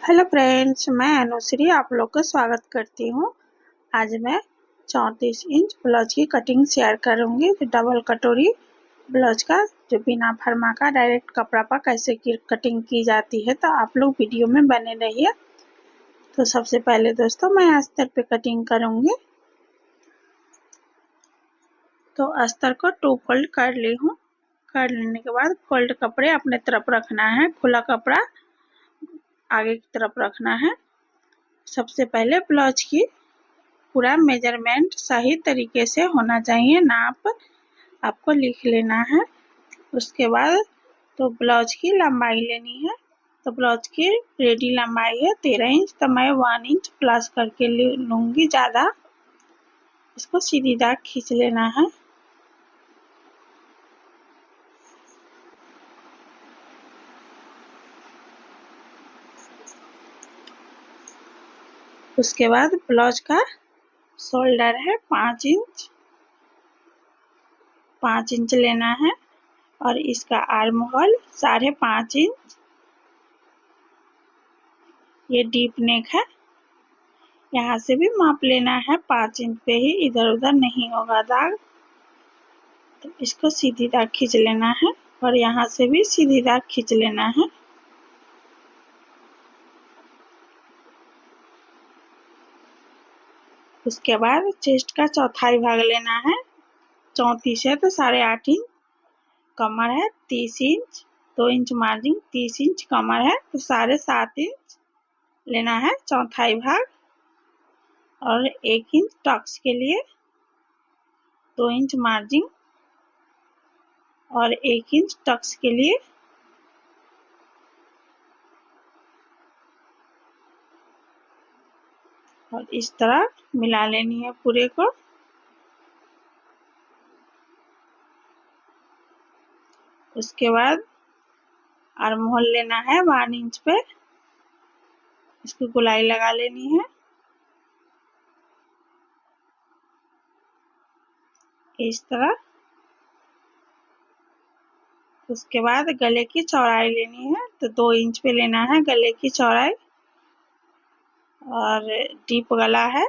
Hello friends, मैं अनुश्री आप लोग का स्वागत करती हूँ। आज मैं 34 इंच ब्लाउज की कटिंग शेयर करूँगी। तो डबल कटोरी ब्लाउज का जो बिना फरमा का डायरेक्ट कपड़ा पर कैसे की कटिंग की जाती है, तो आप लोग वीडियो में बने रहिए। तो सबसे पहले दोस्तों मैं अस्तर पे कटिंग करूँगी। तो अस्तर को 2 फोल्ड कर ली हूँ। कर लेने के बाद फोल्ड कपड़े अपने तरफ रखना है, खुला कपड़ा आगे की तरफ रखना है। सबसे पहले ब्लाउज की पूरा मेजरमेंट सही तरीके से होना चाहिए, नाप आपको लिख लेना है। उसके बाद तो ब्लाउज की लंबाई लेनी है। तो ब्लाउज की रेडी लंबाई है 13 इंच, तो मैं 1 इंच प्लस करके लूँगी ज़्यादा। इसको सीधी दाग खींच लेना है। उसके बाद ब्लाउज का शोल्डर है 5 इंच, 5 इंच लेना है। और इसका आर्म होल 5.5 इंच। ये डीप नेक है, यहाँ से भी माप लेना है 5 इंच पे ही, इधर उधर नहीं होगा दाग। तो इसको सीधी दाग खींच लेना है और यहाँ से भी सीधी दाग खींच लेना है। उसके बाद चेस्ट का चौथाई भाग लेना है। 34 है तो 8.5 इंच। कमर है 30 इंच, 2 इंच मार्जिन, 30 इंच कमर है तो 7.5 इंच लेना है चौथाई भाग। और 1 इंच टक्स के लिए, 2 इंच मार्जिन और 1 इंच टक्स के लिए। और इस तरह मिला लेनी है पूरे को। उसके बाद आर्म होल लेना है 1 इंच पे, इसकी गोलाई लगा लेनी है इस तरह। उसके बाद गले की चौड़ाई लेनी है, तो 2 इंच पे लेना है गले की चौड़ाई। और डीप गला है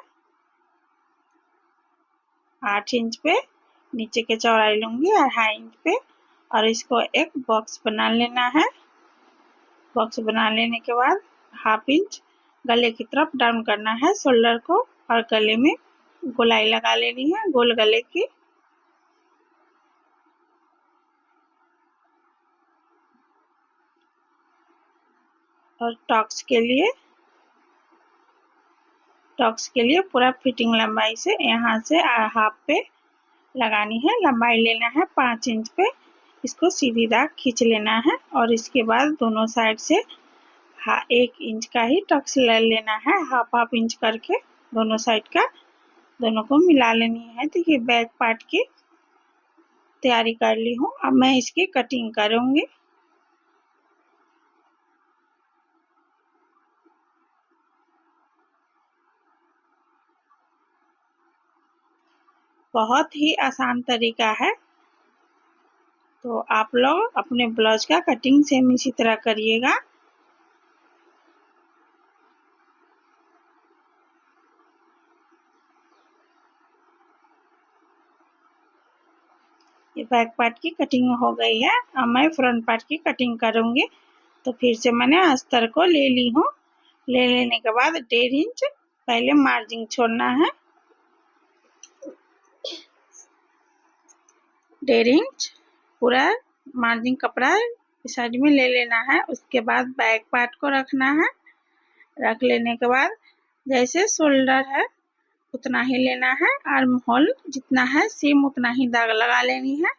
8 इंच पे, नीचे के चौड़ाई लूँगी 2.5 इंच पे। और इसको एक बॉक्स बना लेना है। बॉक्स बना लेने के बाद 1/2 इंच गले की तरफ डाउन करना है शोल्डर को, और गले में गोलाई लगा लेनी है गोल गले की। और टक्स के लिए पूरा फिटिंग लंबाई से यहाँ से 1/2 पे लगानी है। लंबाई लेना है 5 इंच पे, इसको सीधी दाग खींच लेना है। और इसके बाद दोनों साइड से 1 इंच का ही टक्स ले लेना है, 1/2 इंच करके दोनों साइड का, दोनों को मिला लेनी है। तो ये बैक पार्ट की तैयारी कर ली हूँ। अब मैं इसकी कटिंग करूँगी। बहुत ही आसान तरीका है, तो आप लोग अपने ब्लाउज का कटिंग सेम इसी तरह करिएगा। ये बैक पार्ट की कटिंग हो गई है। अब मैं फ्रंट पार्ट की कटिंग करूँगी। तो फिर से मैंने अस्तर को ले ली हूँ। ले लेने के बाद 1.5 इंच पहले मार्जिन छोड़ना है, 1.5 इंच पूरा मार्जिन कपड़ा इस साइड में ले लेना है। उसके बाद बैक पार्ट को रखना है। रख लेने के बाद जैसे शोल्डर है उतना ही लेना है, आर्म होल जितना है सेम उतना ही दाग लगा लेनी है।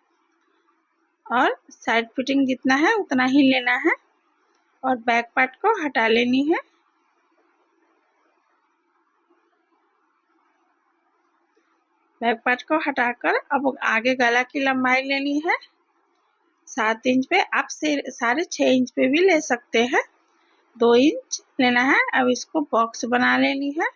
और साइड फिटिंग जितना है उतना ही लेना है। और बैक पार्ट को हटा लेनी है। बैक पार्ट को हटाकर अब आगे गला की लंबाई लेनी है 7 इंच पे। आप 6.5 इंच पे भी ले सकते हैं। 2 इंच लेना है। अब इसको बॉक्स बना लेनी है।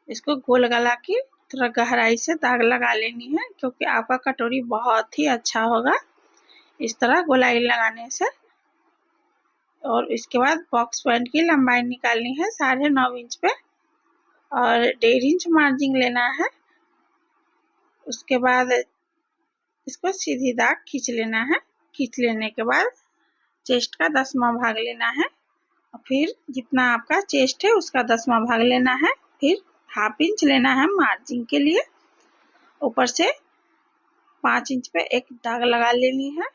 इसको गोल गला की थोड़ा गहराई से दाग लगा लेनी है, क्योंकि आपका कटोरी बहुत ही अच्छा होगा इस तरह गोलाई लगाने से। और इसके बाद बॉक्स पॉइंट की लंबाई निकालनी है 9.5 इंच पे और 1.5 इंच मार्जिन लेना है। उसके बाद इसको सीधी दाग खींच लेना है। खींच लेने के बाद चेस्ट का 10वां भाग लेना है और फिर जितना आपका चेस्ट है उसका 10वां भाग लेना है। फिर 1/2 इंच लेना है मार्जिन के लिए। ऊपर से 5 इंच पे एक दाग लगा लेनी है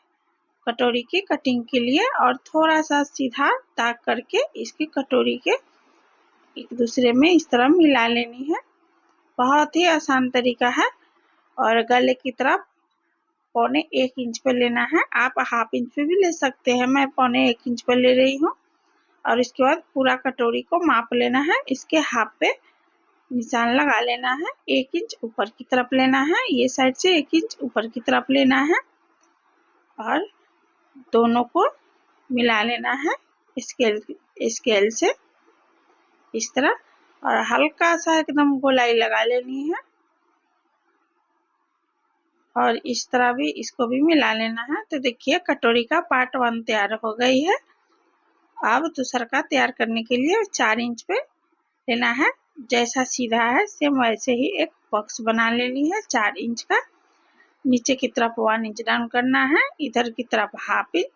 कटोरी की कटिंग के लिए और थोड़ा सा सीधा दाग करके इसकी कटोरी के एक दूसरे में इस तरह मिला लेनी है। बहुत ही आसान तरीका है। और गले की तरफ 1.25 इंच पे लेना है। आप 1/2 इंच पे भी ले सकते हैं, मैं 1.25 इंच पे ले रही हूँ। और इसके बाद पूरा कटोरी को माप लेना है। इसके हाफ पे निशान लगा लेना है। 1 इंच ऊपर की तरफ लेना है, ये साइड से 1 इंच ऊपर की तरफ लेना है और दोनों को मिला लेना है स्केल से इस तरह। और हल्का सा एकदम गोलाई लगा लेनी है और इस तरह भी इसको भी मिला लेना है। तो देखिए कटोरी का पार्ट 1 तैयार हो गई है। अब दूसरा का तैयार करने के लिए 4 इंच पे लेना है। जैसा सीधा है सेम वैसे ही एक बॉक्स बना लेनी है 4 इंच का। नीचे की तरफ 1 इंच डाउन करना है, इधर की तरफ 1/2 इंच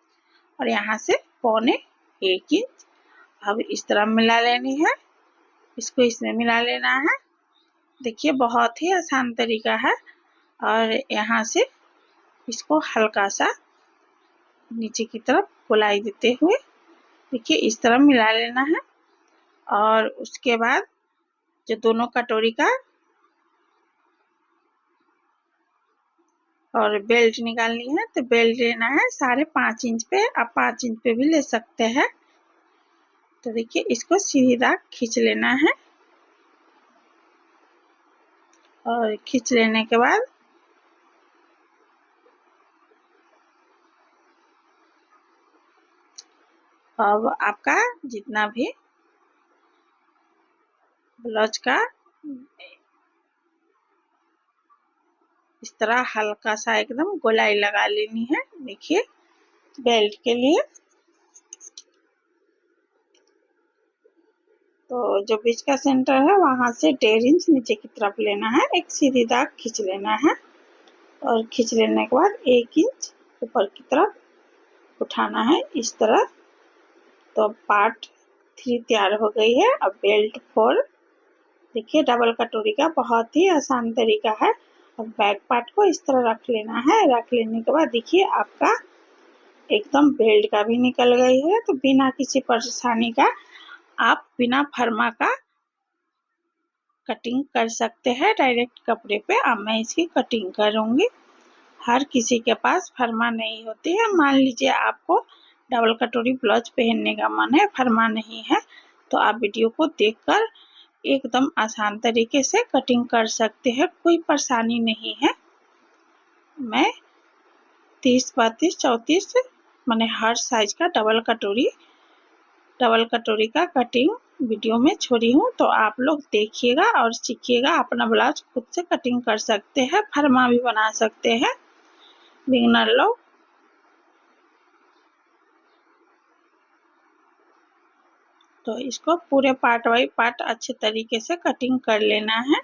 और यहाँ से 1.25 इंच। अब इस तरह मिला लेनी है, इसको इसमें मिला लेना है। देखिए बहुत ही आसान तरीका है। और यहाँ से इसको हल्का सा नीचे की तरफ गोलाई देते हुए देखिए इस तरह मिला लेना है। और उसके बाद जो दोनों कटोरी का और बेल्ट निकालनी है तो बेल्ट लेना है 5.5 इंच पे। आप 5 इंच पे भी ले सकते हैं। तो देखिए इसको सीधी दाग खींच लेना है और खींच लेने के बाद अब आपका जितना भी ब्लाउज का इस तरह हल्का सा एकदम गोलाई लगा लेनी है। देखिए बेल्ट के लिए तो जो बीच का सेंटर है वहां से 1.5 इंच नीचे की तरफ लेना है, एक सीधी दाग खींच लेना है और खींच लेने के बाद 1 इंच ऊपर की तरफ उठाना है इस तरह। तो पार्ट 3 तैयार हो गई है। अब बेल्ट 4 देखिए डबल कटोरी का बहुत ही आसान तरीका है। अब बैक पार्ट को इस तरह रख लेना है। रख लेने के बाद देखिए आपका एकदम बेल्ट का भी निकल गई है। तो बिना किसी परेशानी का आप बिना फरमा का कटिंग कर सकते हैं डायरेक्ट कपड़े पे। अब मैं इसकी कटिंग करूंगी। हर किसी के पास फरमा नहीं होती है। मान लीजिए आपको डबल कटोरी ब्लाउज पहनने का मन है, फरमा नहीं है, तो आप वीडियो को देखकर एकदम आसान तरीके से कटिंग कर सकते हैं, कोई परेशानी नहीं है। मैं 30, 32, 34 मैंने हर साइज का डबल कटोरी का कटिंग वीडियो में छोड़ी हूँ। तो आप लोग देखिएगा और सीखिएगा, अपना ब्लाउज खुद से कटिंग कर सकते हैं, फरमा भी बना सकते हैं बिगिनर लोग। तो इसको पूरे पार्ट बाई पार्ट अच्छे तरीके से कटिंग कर लेना है।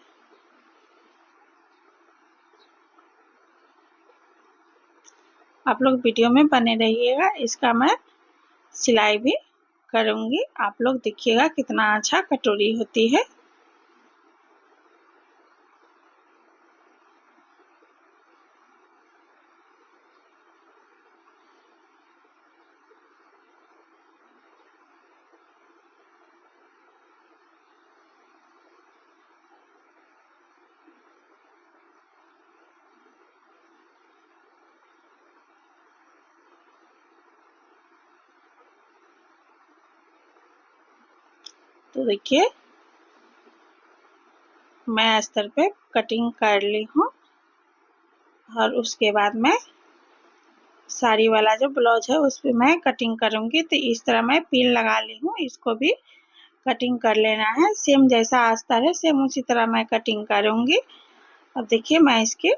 आप लोग वीडियो में बने रहिएगा, इसका मैं सिलाई भी करूंगी। आप लोग देखिएगा कितना अच्छा कटोरी होती है। तो देखिए मैं अस्तर पे कटिंग कर ली हूँ और उसके बाद मैं साड़ी वाला जो ब्लाउज है उस पर मैं कटिंग करूंगी। तो इस तरह मैं पिन लगा ली हूँ, इसको भी कटिंग कर लेना है। सेम जैसा अस्तर है सेम उसी तरह मैं कटिंग करूंगी। अब देखिए मैं इसकी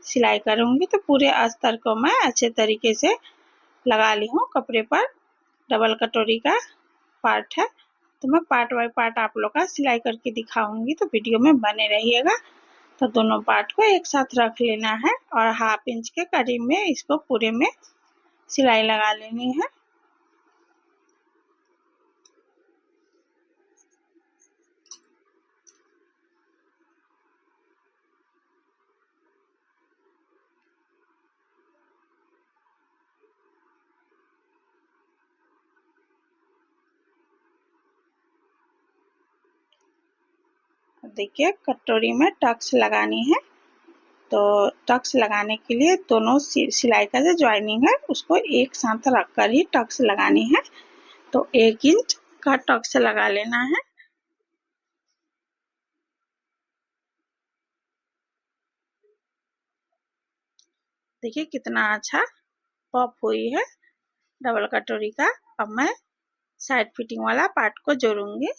सिलाई करूंगी। तो पूरे अस्तर को मैं अच्छे तरीके से लगा ली हूँ कपड़े पर। डबल कटोरी का पार्ट है। तो मैं पार्ट बाय पार्ट आप लोग का सिलाई करके दिखाऊंगी, तो वीडियो में बने रहिएगा। तो दोनों पार्ट को एक साथ रख लेना है और 1/2 इंच के करीब में इसको पूरे में सिलाई लगा लेनी है। देखिए कटोरी में टक्स लगानी है। तो टक्स लगाने के लिए दोनों सिलाई का जो ज्वाइनिंग है उसको एक साथ रखकर ही टक्स लगानी है। तो 1 इंच का टक्स लगा लेना है। देखिए कितना अच्छा पॉप हुई है डबल कटोरी का। अब मैं साइड फिटिंग वाला पार्ट को जोड़ूंगी।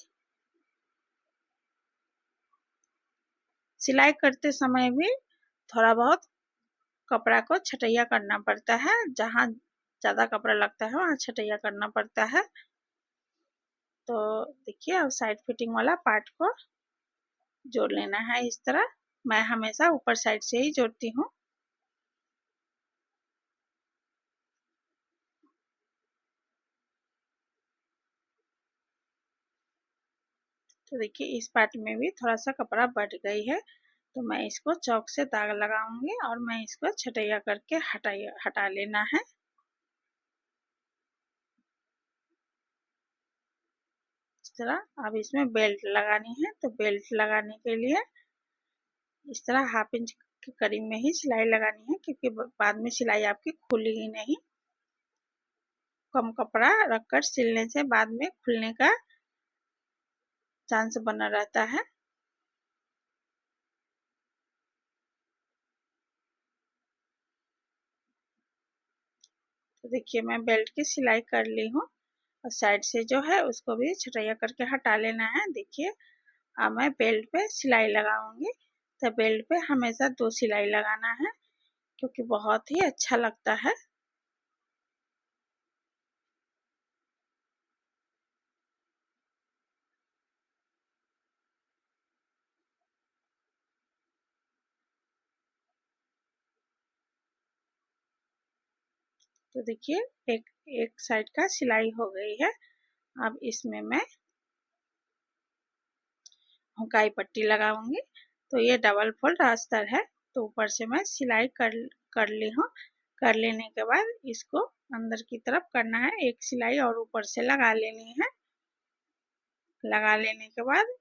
सिलाई करते समय भी थोड़ा बहुत कपड़ा को छटैया करना पड़ता है, जहाँ ज़्यादा कपड़ा लगता है वहाँ छटैया करना पड़ता है। तो देखिए अब साइड फिटिंग वाला पार्ट को जोड़ लेना है इस तरह। मैं हमेशा ऊपर साइड से ही जोड़ती हूँ। तो देखिए इस पार्ट में भी थोड़ा सा कपड़ा बढ़ गई है, तो मैं इसको चौक से दाग लगाऊंगी और मैं इसको छटैया करके हटा लेना है। इस तरह अब इसमें बेल्ट लगानी है। तो बेल्ट लगाने के लिए इस तरह 1/2 इंच के करीब में ही सिलाई लगानी है, क्योंकि बाद में सिलाई आपकी खुलेगी नहीं। कम कपड़ा रखकर सिलने से बाद में खुलने का चांस बना रहता है। तो देखिए मैं बेल्ट की सिलाई कर ली हूँ और साइड से जो है उसको भी छटैया करके हटा लेना है। देखिए अब मैं बेल्ट पे सिलाई लगाऊंगी। तो बेल्ट पे हमेशा 2 सिलाई लगाना है, क्योंकि बहुत ही अच्छा लगता है। तो देखिए एक एक साइड का सिलाई हो गई है। अब इसमें मैं हुकाई पट्टी लगाऊंगी। तो ये डबल फोल्ड अस्तर है, तो ऊपर से मैं सिलाई कर ली हूँ। कर लेने के बाद इसको अंदर की तरफ करना है, एक सिलाई और ऊपर से लगा लेनी है। लगा लेने के बाद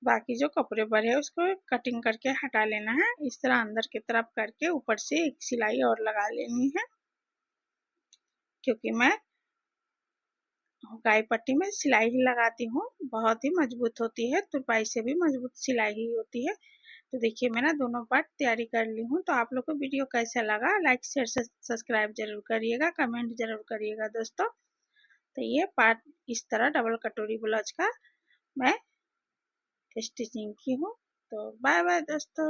बाकी जो कपड़े पर है उसको कटिंग करके हटा लेना है। इस तरह अंदर की तरफ करके ऊपर से एक सिलाई और लगा लेनी है, क्योंकि मैं हुकाई पट्टी में सिलाई ही लगाती हूँ। बहुत ही मजबूत होती है, तुरपाई से भी मजबूत सिलाई ही होती है। तो देखिए मैं ना दोनों पार्ट तैयारी कर ली हूँ। तो आप लोग को वीडियो कैसा लगा, लाइक शेयर सब्सक्राइब जरूर करिएगा, कमेंट जरूर करिएगा दोस्तों। तो ये पार्ट इस तरह डबल कटोरी ब्लाउज का मैं स्टिचिंग की हूँ। तो बाय बाय दोस्तों।